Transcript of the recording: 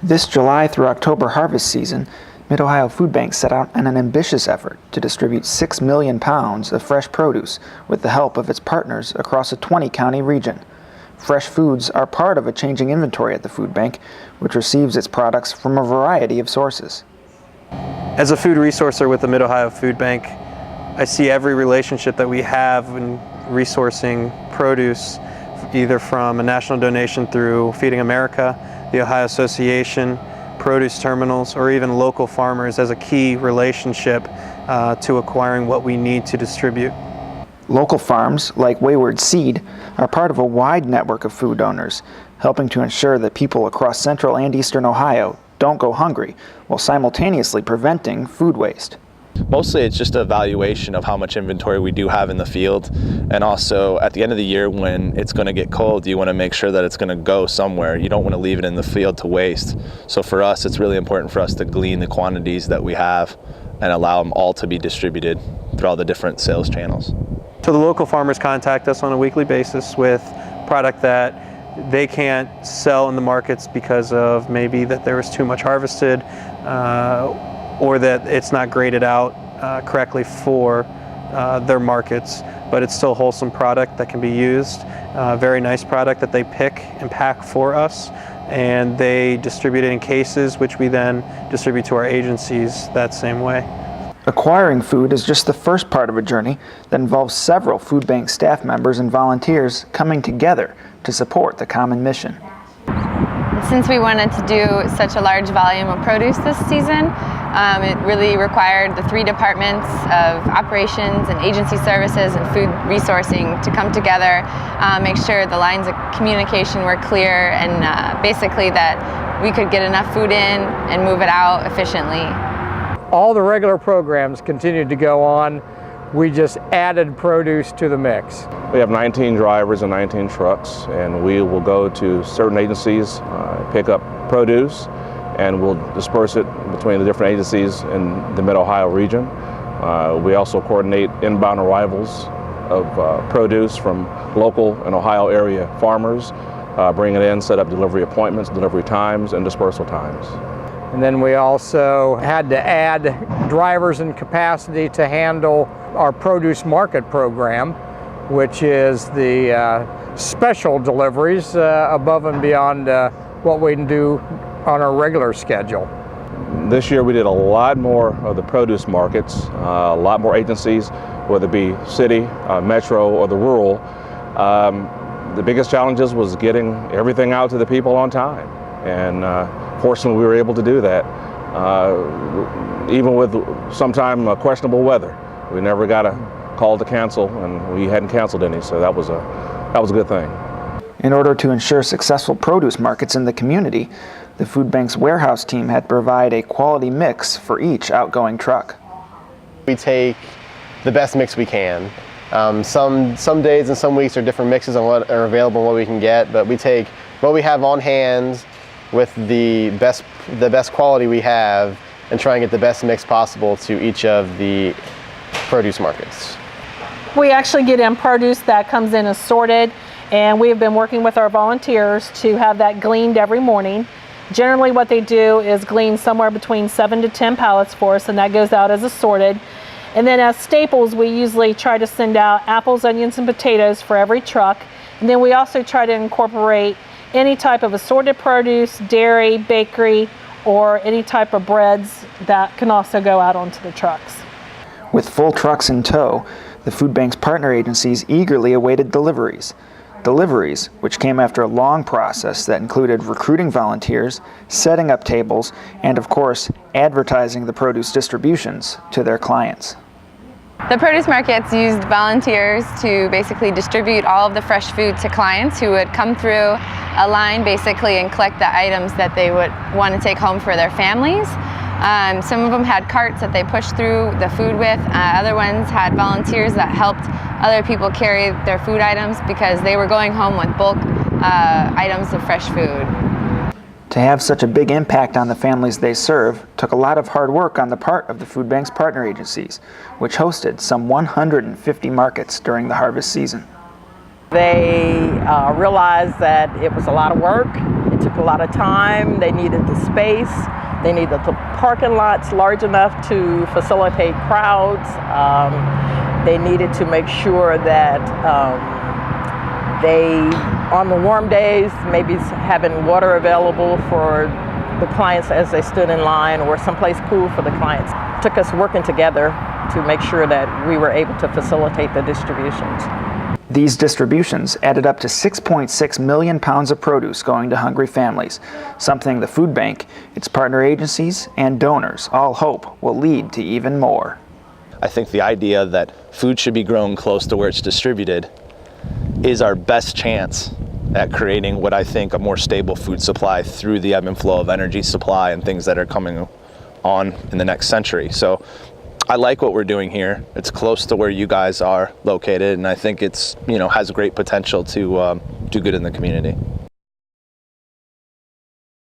This July through October harvest season, MidOhio Foodbank set out on an ambitious effort to distribute 6 million pounds of fresh produce with the help of its partners across a 20-county region. Fresh foods are part of a changing inventory at the food bank, which receives its products from a variety of sources. As a food resourcer with the MidOhio Food Bank, I see every relationship that we have in resourcing produce, either from a national donation through Feeding America, the Ohio Association, produce terminals, or even local farmers as a key relationship to acquiring what we need to distribute. Local farms, like Wayward Seed, are part of a wide network of food donors, helping to ensure that people across central and eastern Ohio don't go hungry, while simultaneously preventing food waste. Mostly it's just a evaluation of how much inventory we do have in the field, and also at the end of the year when it's going to get cold, you want to make sure that it's going to go somewhere. You don't want to leave it in the field to waste. So for us, it's really important for us to glean the quantities that we have and allow them all to be distributed through all the different sales channels. So the local farmers contact us on a weekly basis with product that they can't sell in the markets because of maybe that there was too much harvested or that it's not graded out correctly for their markets, but it's still wholesome product that can be used. Very nice product that they pick and pack for us, and they distribute it in cases, which we then distribute to our agencies that same way. Acquiring food is just the first part of a journey that involves several food bank staff members and volunteers coming together to support the common mission. Since we wanted to do such a large volume of produce this season, it really required the three departments of operations and agency services and food resourcing to come together, make sure the lines of communication were clear, and basically that we could get enough food in and move it out efficiently. All the regular programs continued to go on. We just added produce to the mix. We have 19 drivers and 19 trucks, and we will go to certain agencies, pick up produce, and we'll disperse it between the different agencies in the Mid-Ohio region. We also coordinate inbound arrivals of produce from local and Ohio area farmers, bring it in, set up delivery appointments, delivery times, and dispersal times. And then we also had to add drivers and capacity to handle our produce market program, which is the special deliveries above and beyond what we can do on our regular schedule. This year we did a lot more of the produce markets, a lot more agencies, whether it be city, metro, or the rural. The biggest challenges was getting everything out to the people on time, and fortunately we were able to do that, even with sometime questionable weather. We never got a call to cancel, and we hadn't canceled any, so that was a good thing. In order to ensure successful produce markets in the community, the food bank's warehouse team had to provide a quality mix for each outgoing truck. We take the best mix we can. Some days and some weeks are different mixes on what are available and what we can get, but we take what we have on hand with the best quality we have and try and get the best mix possible to each of the produce markets. We actually get in produce that comes in assorted, and we have been working with our volunteers to have that gleaned every morning. Generally what they do is glean somewhere between 7 to 10 pallets for us, and that goes out as assorted. And then as staples, we usually try to send out apples, onions, and potatoes for every truck. And then we also try to incorporate any type of assorted produce, dairy, bakery, or any type of breads that can also go out onto the trucks. With full trucks in tow, the food bank's partner agencies eagerly awaited deliveries. Deliveries, which came after a long process that included recruiting volunteers, setting up tables, and of course, advertising the produce distributions to their clients. The produce markets used volunteers to basically distribute all of the fresh food to clients who would come through a line basically and collect the items that they would want to take home for their families. Some of them had carts that they pushed through the food with. Other ones had volunteers that helped other people carry their food items because they were going home with bulk items of fresh food. To have such a big impact on the families they serve took a lot of hard work on the part of the food bank's partner agencies, which hosted some 150 markets during the harvest season. They realized that it was a lot of work. It took a lot of time. They needed the space. They needed the parking lots large enough to facilitate crowds. They needed to make sure that they, on the warm days, maybe having water available for the clients as they stood in line, or someplace cool for the clients. It took us working together to make sure that we were able to facilitate the distributions. These distributions added up to 6.6 million pounds of produce going to hungry families, something the food bank, its partner agencies, and donors all hope will lead to even more. I think the idea that food should be grown close to where it's distributed is our best chance at creating what I think a more stable food supply through the ebb and flow of energy supply and things that are coming on in the next century. So I like what we're doing here. It's close to where you guys are located, and I think it's, has great potential to do good in the community.